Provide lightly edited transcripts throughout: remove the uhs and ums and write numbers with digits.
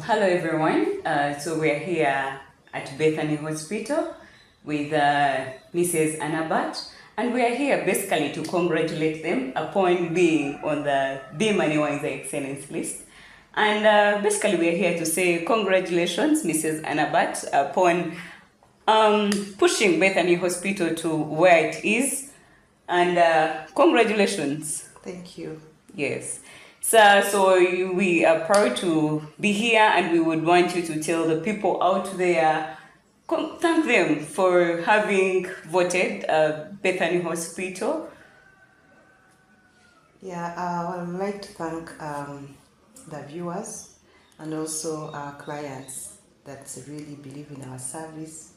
Hello everyone. So we're here at Bethany Hospital with Mrs. Anabat, and we are here basically to congratulate them upon being on the BeMWA Excellence list. And basically we are here to say congratulations, Mrs. Anabat, upon pushing Bethany Hospital to where it is, and congratulations. Thank you. Yes. So we are proud to be here, and we would want you to tell the people out there, thank them for having voted Bethany Hospital. Yeah, I would like to thank the viewers and also our clients that really believe in our service,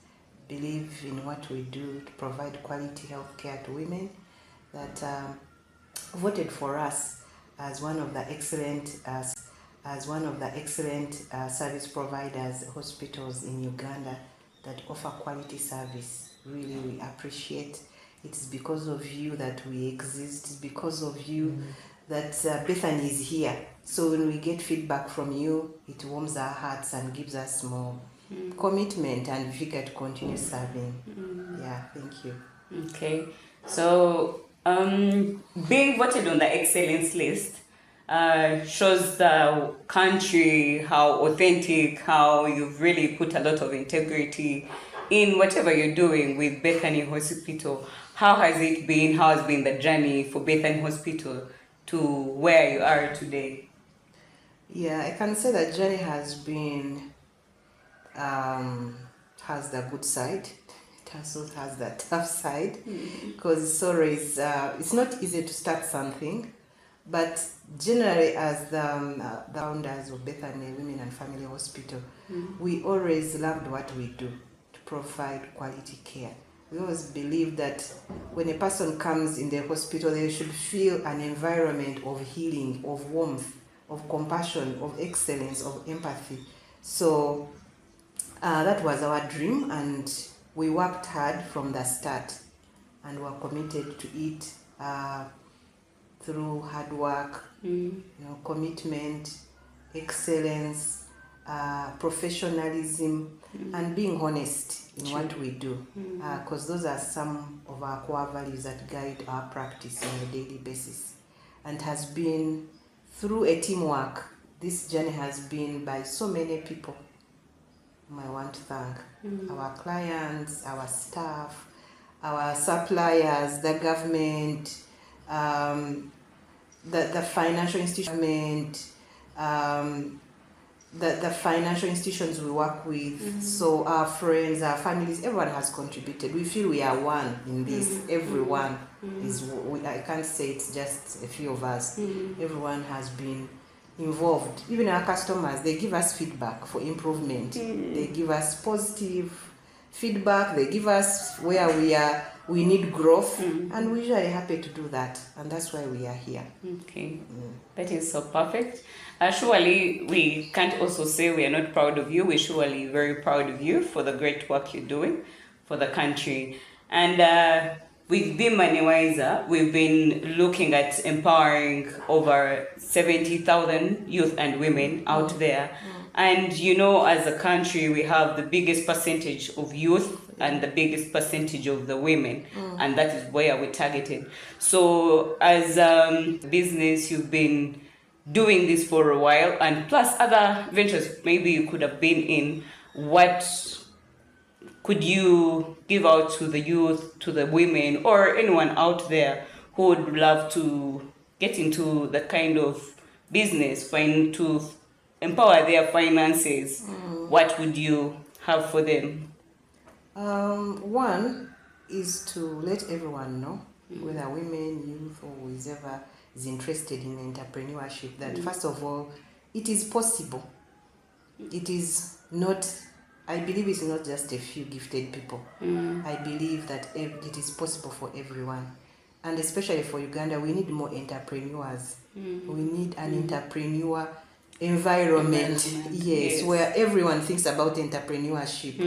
believe in what we do to provide quality health care to women, that voted for us as one of the excellent service providers, hospitals in Uganda that offer quality service. Really, we appreciate. It's because of you that we exist. It's because of you that Bethany is here. So when we get feedback from you, it warms our hearts and gives us more commitment and vigor to continue serving. Yeah, thank you. Okay, so being voted on the excellence list shows the country how authentic, how you've really put a lot of integrity in whatever you're doing with Bethany Hospital. How has it been? How has been the journey for Bethany Hospital to where you are today? Yeah, I can say that journey has been has the good side. It also has the tough side because it's always it's not easy to start something, but generally as the founders of Bethany Women and Family Hospital, we always loved what we do to provide quality care. We always believe that when a person comes in the hospital, they should feel an environment of healing, of warmth, of compassion, of excellence, of empathy. So that was our dream, and we worked hard from the start, and were committed to it through hard work, commitment, excellence, professionalism, and being honest in what we do, because those are some of our core values that guide our practice on a daily basis. And has been through a teamwork. This journey has been by so many people. I want to thank our clients, our staff, our suppliers, the government, the financial institution, the financial institutions we work with. So our friends, our families, everyone has contributed. We feel we are one in this. Everyone is. I can't say it's just a few of us. Everyone has been involved. Even our customers, they give us feedback for improvement. They give us positive feedback. They give us where we need growth, and we're usually happy to do that, and that's why we are here. Okay, that is so perfect. Surely we can't also say we are not proud of you. We're surely very proud of you for the great work you're doing for the country. And with BeMWA, we've been looking at empowering over 70,000 youth and women out there. And as a country, we have the biggest percentage of youth and the biggest percentage of the women, and that is where we're targeted. So as business, you've been doing this for a while, and plus other ventures maybe you could have been in. What could you give out to the youth, to the women, or anyone out there who would love to get into the kind of business, to empower their finances? What would you have for them? One is to let everyone know, whether women, youth, or whoever is interested in entrepreneurship, that first of all, it is possible. It is not, I believe it's not just a few gifted people. I believe that it is possible for everyone. And especially for Uganda, we need more entrepreneurs. We need an entrepreneur environment, yes, where everyone thinks about entrepreneurship,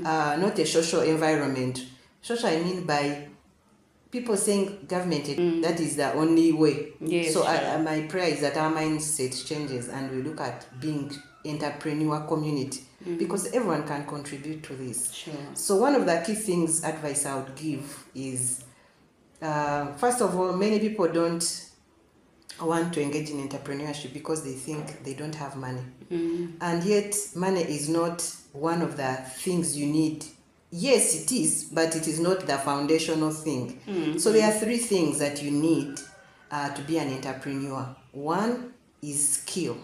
not a social environment. Social, I mean by people saying government, that is the only way. Yes, so my prayer is that our mindset changes and we look at being entrepreneur community, because everyone can contribute to this. Sure. So one of the key things, advice I would give is, first of all, many people don't want to engage in entrepreneurship because they think they don't have money. And yet money is not one of the things you need. Yes, it is, but it is not the foundational thing. So there are three things that you need to be an entrepreneur. One is skill.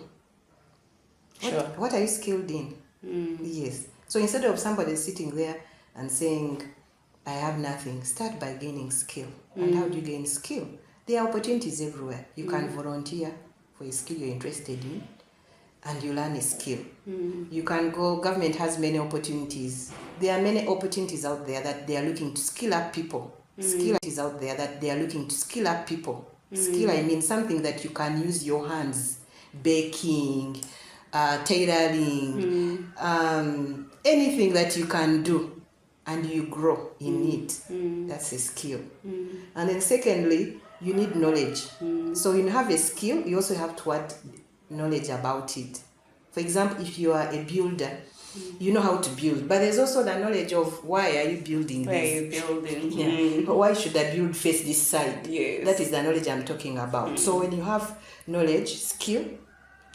Sure. What are you skilled in? Yes. So instead of somebody sitting there and saying, I have nothing, start by gaining skill. And how do you gain skill? There are opportunities everywhere. You can volunteer for a skill you're interested in, and you learn a skill. You can go, government has many opportunities. There are many opportunities out there that they are looking to skill up people. Skill is out there that they are looking to skill up people. Skill, I mean something that you can use your hands, baking, tailoring, anything that you can do and you grow in it. That's a skill. And then secondly, you need knowledge. So when you have a skill, you also have to add knowledge about it. For example, if you are a builder, you know how to build, but there's also the knowledge of why are you building Why are this? you building? Yeah. Why should I build face this side? Yes. That is the knowledge I'm talking about. So when you have knowledge, skill,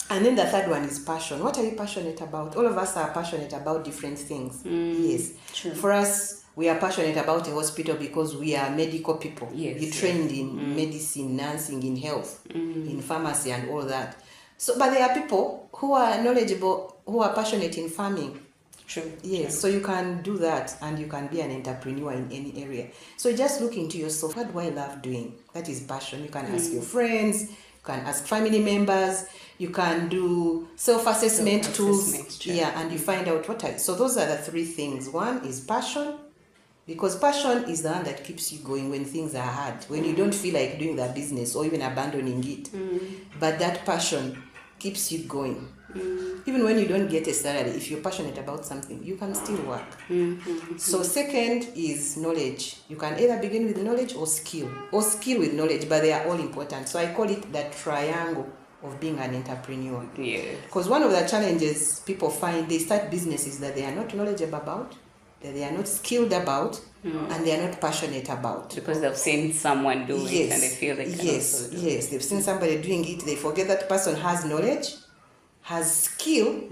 and then the third one is passion. What are you passionate about? All of us are passionate about different things. Yes. True. For us, we are passionate about a hospital because we are medical people. Yes, We trained in medicine, nursing, in health, in pharmacy and all that. So, but there are people who are knowledgeable, who are passionate in farming. True. Yes, True. so you can do that and you can be an entrepreneur in any area. So just look into yourself. What do I love doing? That is passion. You can ask your friends, you can ask family members, you can do self-assessment tools. True. Yeah, and you find out what I. So those are the three things. One is passion, because passion is the one that keeps you going when things are hard, when you don't feel like doing the business or even abandoning it. But that passion keeps you going. Even when you don't get a salary, if you're passionate about something, you can still work. So second is knowledge. You can either begin with knowledge or skill with knowledge, but they are all important. So I call it the triangle of being an entrepreneur. Yes. Because one of the challenges people find, they start businesses that they are not knowledgeable about, that they are not skilled about, and they are not passionate about. Because they've seen someone do it and they feel they can also do it. Yes, they've seen somebody doing it, they forget that person has knowledge, has skill.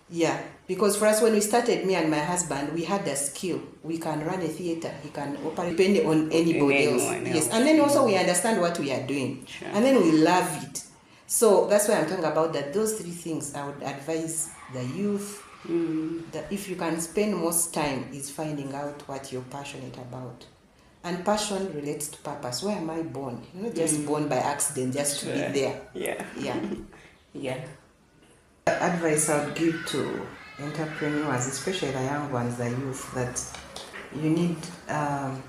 Yeah, because for us when we started, me and my husband, we had a skill. We can run a theater, he can operate, depending on anybody else. Yes, and then also we understand what we are doing. Sure. And then we love it. So that's why I'm talking about that. Those three things I would advise the youth, that if you can spend most time is finding out what you're passionate about. And passion relates to purpose. Why am I born? You're not just born by accident, just to be there. Yeah. Yeah. Yeah. Advice I would give to entrepreneurs, especially the young ones, the youth, that you need to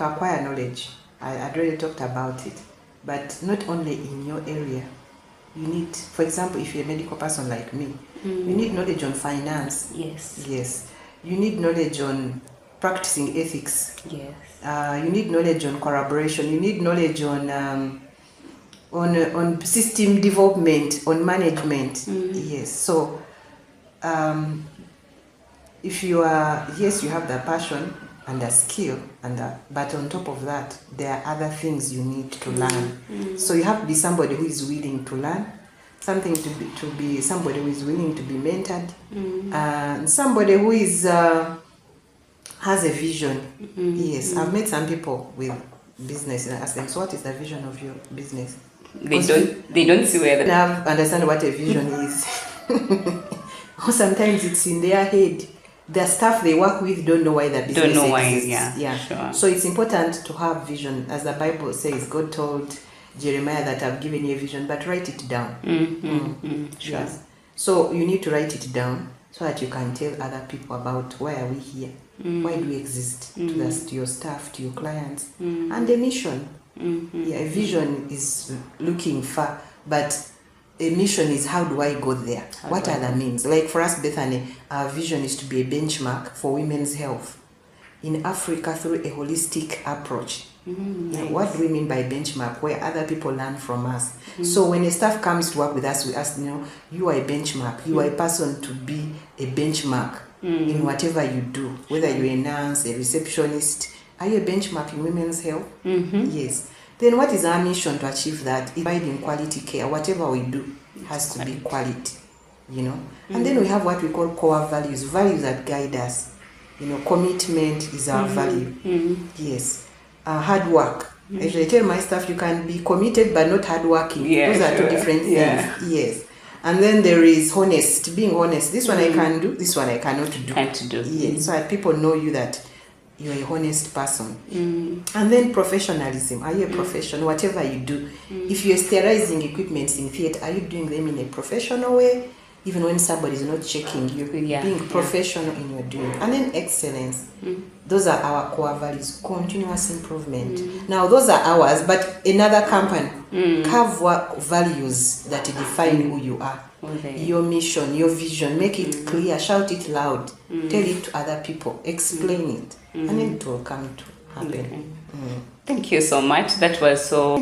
acquire knowledge. I'd already talked about it, but not only in your area. You need, for example, if you're a medical person like me, you need knowledge on finance. Yes. Yes. You need knowledge on practicing ethics. Yes. You need knowledge on collaboration. You need knowledge on system development, on management. Yes. So if you are, yes, you have the passion and the skill, but on top of that, there are other things you need to learn. So you have to be somebody who is willing to learn, something to be somebody who is willing to be mentored, and somebody who is has a vision. Yes, I've met some people with business and I ask them, so what is the vision of your business? They don't see where they understand what a vision is. Or sometimes it's in their head. The staff they work with don't know why the business don't know exists. why, yeah. Sure. So it's important to have vision. As the Bible says, God told Jeremiah that I've given you a vision, but write it down. Sure. Yes. So you need to write it down so that you can tell other people about why are we here, why do we exist, to your staff, to your clients, and the mission. Yeah, a vision is looking far, but a mission is how do I go there? What are the means? Like for us, Bethany, our vision is to be a benchmark for women's health in Africa through a holistic approach. Now, what do we mean by benchmark? Where other people learn from us. So when a staff comes to work with us, we ask, you are a benchmark. You are a person to be a benchmark in whatever you do, whether you're a nurse, a receptionist. Are you a benchmark in women's health? Yes. Then what is our mission to achieve that? Providing quality care. Whatever we do has to be quality, And then we have what we call core values that guide us. Commitment is our value. Yes. Hard work. Actually, I tell my staff, you can be committed but not hardworking. Those are two different things. Yes. And then there is being honest. This one I can do, this one I cannot do. Can't do. Yes. So people know you that you're a honest person. And then professionalism. Are you a professional? Whatever you do. If you're sterilizing equipment in theatre, are you doing them in a professional way? Even when somebody is not checking you, being professional in your doing. And then excellence. Those are our core values. Continuous improvement. Now, those are ours, but another company have work values that define who you are. Your mission, your vision. Make it clear. Shout it loud. Tell it to other people. Explain it. And then it will come to happen. Thank you so much. That was so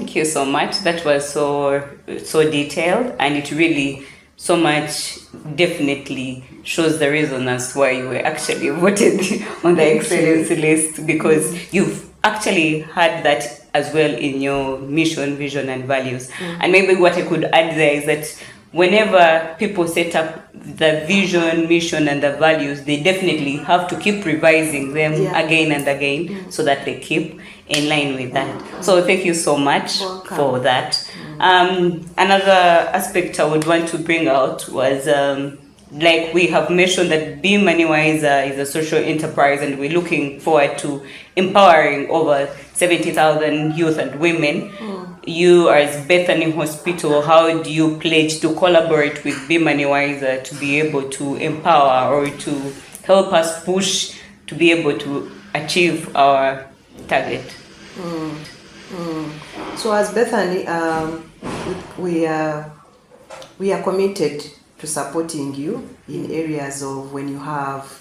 detailed, and it really so much definitely shows the reason as why you were actually voted on the excellence list, because you've actually had that as well in your mission, vision, and values. And maybe what I could add there is that whenever people set up the vision, mission, and the values, they definitely have to keep revising them again and again so that they keep in line with that. So thank you so much for that. Another aspect I would want to bring out was, like we have mentioned, that BeMWA is a social enterprise, and we're looking forward to empowering over 70,000 youth and women. You as Bethany Hospital, how do you pledge to collaborate with BeMWA to be able to empower or to help us push to be able to achieve our target? So as Bethany, we are committed to supporting you in areas of when you have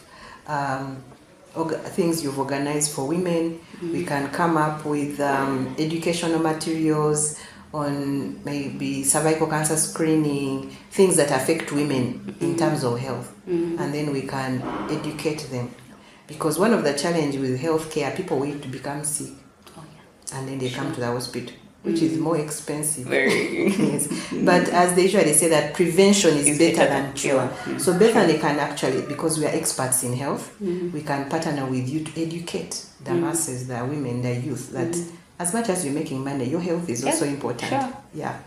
things you've organized for women. We can come up with educational materials on maybe cervical cancer screening, things that affect women in terms of health, and then we can educate them. Because one of the challenges with healthcare, people wait to become sick, and then they come to the hospital, which is more expensive. Yes. But as they usually say, that prevention is better than cure. So Bethany can actually, because we are experts in health, we can partner with you to educate the masses, the women, the youth, that as much as you're making money, your health is also important. Yeah.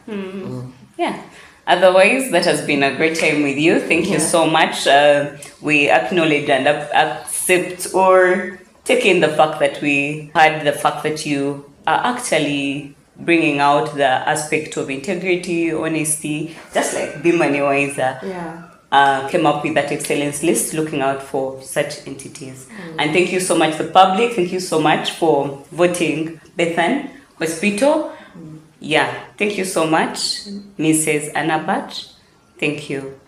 Otherwise, that has been a great time with you. Thank you so much. We acknowledge and accept or take in the fact that we had the fact that you are actually bringing out the aspect of integrity, honesty, just like BeMWA came up with that excellence list, looking out for such entities. And thank you so much, the public. Thank you so much for voting Bethany Hospital. Thank you so much, Mrs. Anabat. Thank you.